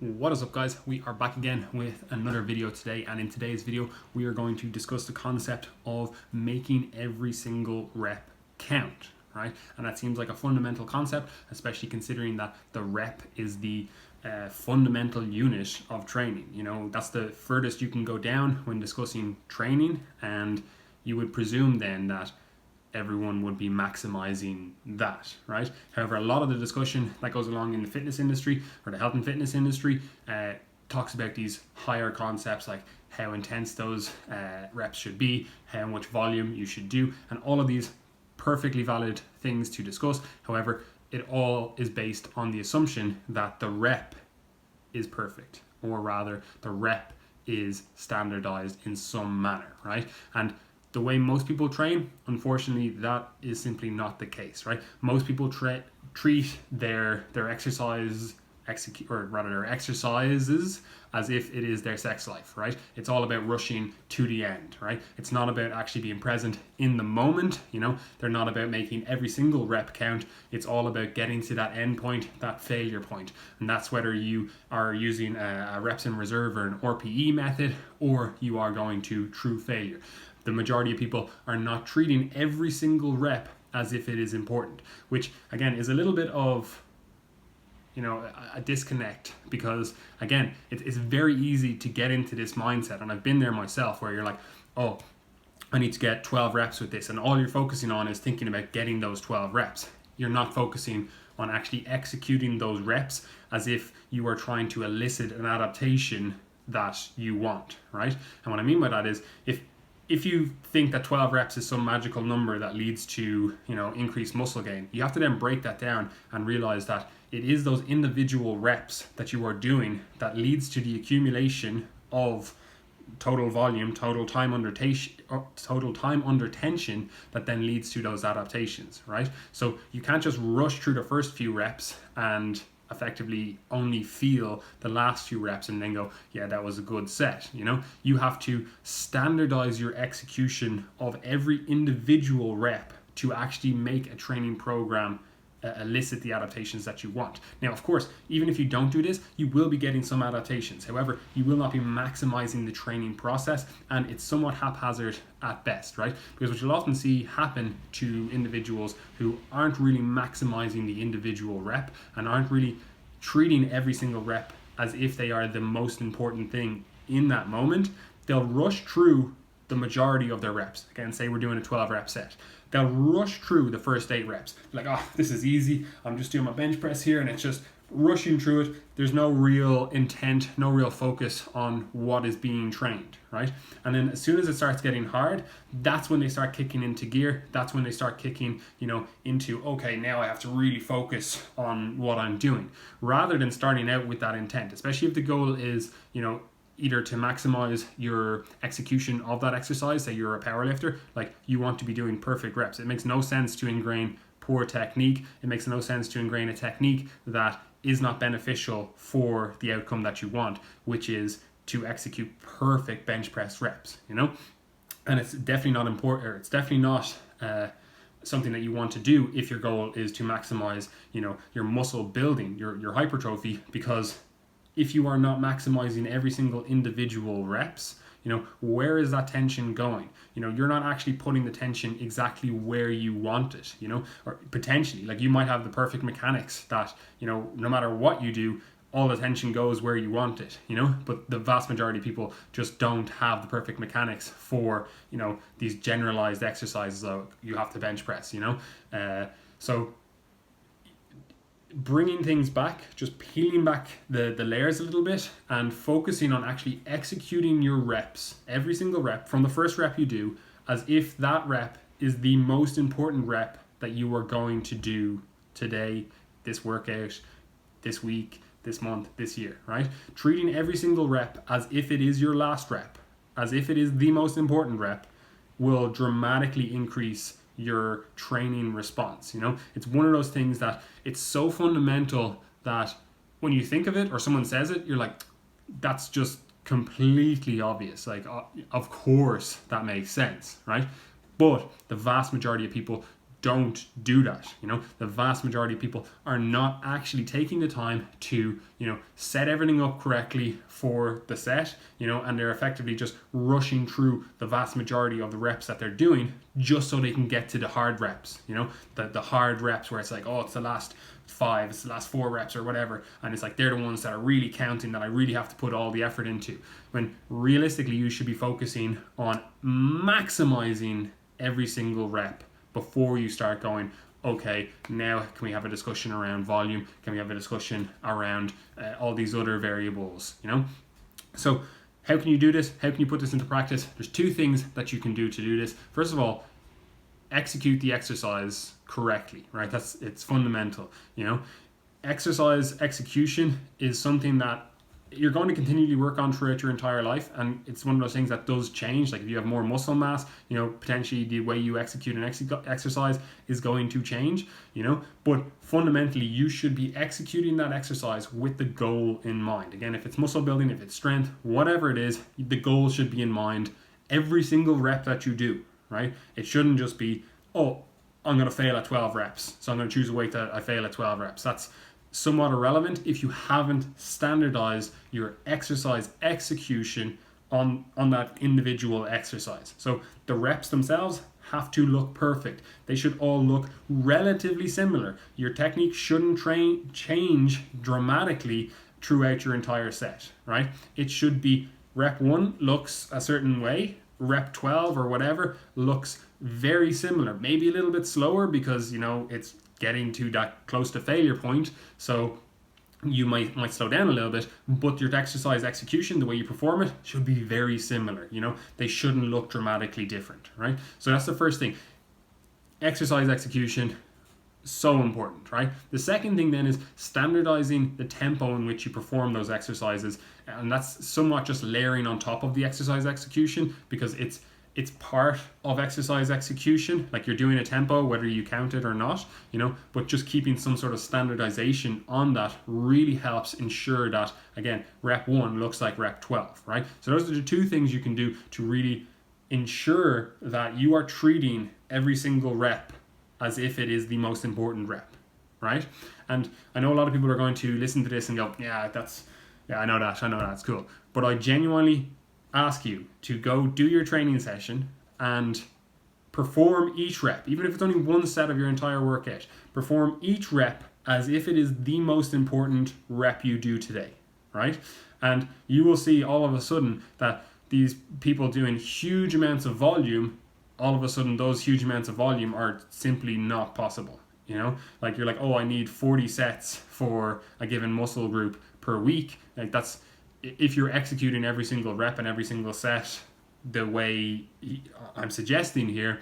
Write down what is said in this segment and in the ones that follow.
What is up, guys? We are back again with another video today, and in today's video we are going to discuss the concept of making every single rep count, right? And that seems like a fundamental concept, especially considering that the rep is the fundamental unit of training. You know, that's the furthest you can go down when discussing training, and you would presume then that everyone would be maximizing that, right? However, a lot of the discussion that goes along in the fitness industry or the health and fitness industry talks about these higher concepts like how intense those reps should be, how much volume you should do, and all of these perfectly valid things to discuss. However, it all is based on the assumption that the rep is perfect, or rather the rep is standardized in some manner, right? And the way most people train, unfortunately, that is simply not the case, right? Most people treat their exercises as if it is their sex life, right? It's all about rushing to the end, right? It's not about actually being present in the moment, you know? They're not about making every single rep count. It's all about getting to that end point, that failure point. And that's whether you are using a reps in reserve or an RPE method, or you are going to true failure. The majority of people are not treating every single rep as if it is important, which again is a little bit of, you know, a disconnect, because again, it's very easy to get into this mindset, and I've been there myself, where you're like, oh, I need to get 12 reps with this, and all you're focusing on is thinking about getting those 12 reps. You're not focusing on actually executing those reps as if you are trying to elicit an adaptation that you want, right? And what I mean by that is, if you think that 12 reps is some magical number that leads to, you know, increased muscle gain, you have to then break that down and realize that it is those individual reps that you are doing that leads to the accumulation of total volume, total time under tension, that then leads to those adaptations, right? So you can't just rush through the first few reps and effectively only feel the last few reps and then go, yeah, that was a good set. You know, you have to standardize your execution of every individual rep to actually make a training program elicit the adaptations that you want. Now, of course, even if you don't do this, you will be getting some adaptations. However, you will not be maximizing the training process, and it's somewhat haphazard at best, right? Because what you'll often see happen to individuals who aren't really maximizing the individual rep and aren't really treating every single rep as if they are the most important thing in that moment, they'll rush through the majority of their reps. Again, say we're doing a 12 rep set. They'll rush through the first 8 reps. Like, oh, this is easy. I'm just doing my bench press here, and it's just rushing through it. There's no real intent, no real focus on what is being trained, right? And then as soon as it starts getting hard, that's when they start kicking into gear. That's when they start kicking, you know, into, okay, now I have to really focus on what I'm doing, rather than starting out with that intent, especially if the goal is, you know, either to maximize your execution of that exercise. Say you're a powerlifter, like you want to be doing perfect reps. It makes no sense to ingrain poor technique. It makes no sense to ingrain a technique that is not beneficial for the outcome that you want, which is to execute perfect bench press reps, you know? And it's definitely not important, or it's definitely not something that you want to do if your goal is to maximize, you know, your muscle building, your hypertrophy, because if you are not maximizing every single individual reps, you know, where is that tension going? You know, you're not actually putting the tension exactly where you want it, you know, or potentially, like, you might have the perfect mechanics that, you know, no matter what you do, all the tension goes where you want it, you know, but the vast majority of people just don't have the perfect mechanics for, you know, these generalized exercises that you have to bench press, you know. So bringing things back, just peeling back the layers a little bit and focusing on actually executing your reps, every single rep from the first rep you do, as if that rep is the most important rep that you are going to do today, this workout, this week, this month, this year, right? Treating every single rep as if it is your last rep, as if it is the most important rep, will dramatically increase your training response. You know, it's one of those things that it's so fundamental that when you think of it or someone says it, you're like, that's just completely obvious. Like, of course that makes sense, right? But the vast majority of people don't do that. The vast majority of people are not actually taking the time to, set everything up correctly for the set, and they're effectively just rushing through the vast majority of the reps that they're doing just so they can get to the hard reps, the hard reps where it's like, oh, it's the last 5, it's the last 4 reps or whatever, and it's like they're the ones that are really counting, that I really have to put all the effort into, when realistically you should be focusing on maximizing every single rep before you start going, okay, now can we have a discussion around volume? Can we have a discussion around all these other variables, So how can you do this? How can you put this into practice? There's 2 things that you can do to do this. First of all, execute the exercise correctly, right? It's fundamental, Exercise execution is something that you're going to continually work on throughout your entire life, and it's one of those things that does change. Like if you have more muscle mass, potentially the way you execute an exercise is going to change, but fundamentally you should be executing that exercise with the goal in mind. Again, if it's muscle building, if it's strength, whatever it is, the goal should be in mind every single rep that you do, right? It shouldn't just be, oh, I'm going to fail at 12 reps, so I'm going to choose a weight that I fail at 12 reps. That's somewhat irrelevant if you haven't standardized your exercise execution on that individual exercise. So the reps themselves have to look perfect. They should all look relatively similar. Your technique shouldn't change dramatically throughout your entire set, right? It should be rep 1 looks a certain way, rep 12 or whatever looks very similar, maybe a little bit slower because it's getting to that close to failure point, so you might slow down a little bit, but your exercise execution, the way you perform it, should be very similar. They shouldn't look dramatically different, right? So that's the first thing. Exercise execution, so important, right? The second thing then is standardizing the tempo in which you perform those exercises, and that's somewhat just layering on top of the exercise execution, because it's part of exercise execution. Like you're doing a tempo whether you count it or not, but just keeping some sort of standardization on that really helps ensure that, again, rep 1 looks like rep 12, right? So those are the 2 things you can do to really ensure that you are treating every single rep as if it is the most important rep, right? And I know a lot of people are going to listen to this and go, yeah, I know that, it's cool. But I genuinely ask you to go do your training session and perform each rep, even if it's only one set of your entire workout. Perform each rep as if it is the most important rep you do today, right? And you will see all of a sudden that these people doing huge amounts of volume, all of a sudden those huge amounts of volume are simply not possible. Like you're like, oh, I need 40 sets for a given muscle group per week. Like that's, if you're executing every single rep and every single set the way I'm suggesting here,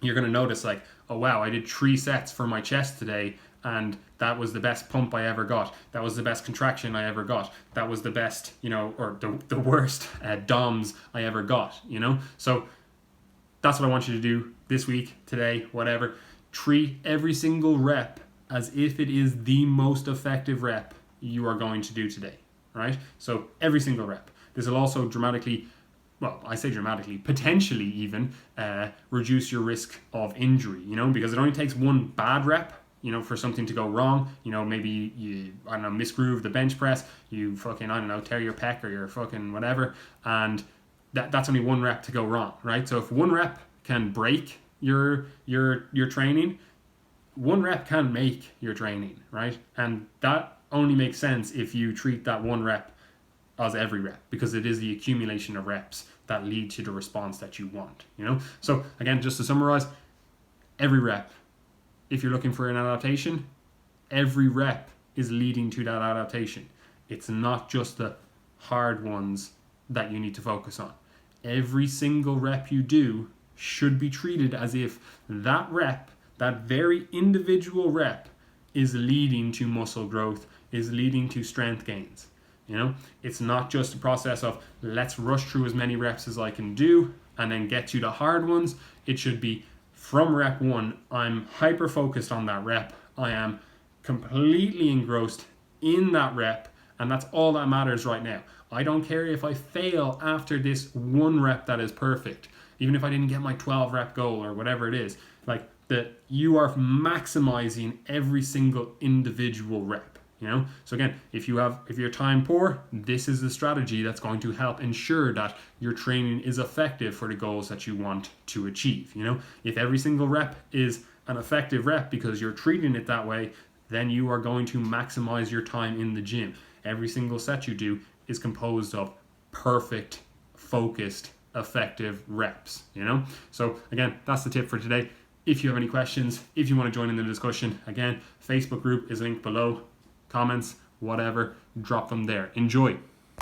you're going to notice like, oh wow, I did 3 sets for my chest today and that was the best pump I ever got. That was the best contraction I ever got. That was the best, or the worst DOMs I ever got, So that's what I want you to do this week, today, whatever. Treat every single rep as if it is the most effective rep you are going to do today. Right? So every single rep. This will also dramatically, potentially even reduce your risk of injury, because it only takes one bad rep, for something to go wrong. Maybe you, misgroove the bench press, you fucking, tear your pec or your fucking whatever, and that's only one rep to go wrong, right? So if one rep can break your training, one rep can make your training, right? And that only makes sense if you treat that one rep as every rep, because it is the accumulation of reps that lead to the response that you want, So again, just to summarize, every rep, if you're looking for an adaptation, every rep is leading to that adaptation. It's not just the hard ones that you need to focus on. Every single rep you do should be treated as if that rep, that very individual rep, is leading to muscle growth, is leading to strength gains. It's not just a process of let's rush through as many reps as I can do and then get to the hard ones. It should be from rep 1, I'm hyper focused on that rep. I am completely engrossed in that rep, and that's all that matters right now. I don't care if I fail after this one rep that is perfect, even if I didn't get my 12 rep goal or whatever it is. Like, that you are maximizing every single individual rep. So again, if you're time poor, this is the strategy that's going to help ensure that your training is effective for the goals that you want to achieve. If every single rep is an effective rep because you're treating it that way, then you are going to maximize your time in the gym. Every single set you do is composed of perfect, focused, effective reps. So again, that's the tip for today. If you have any questions, if you want to join in the discussion, again, Facebook group is linked below. Comments, whatever, drop them there. Enjoy.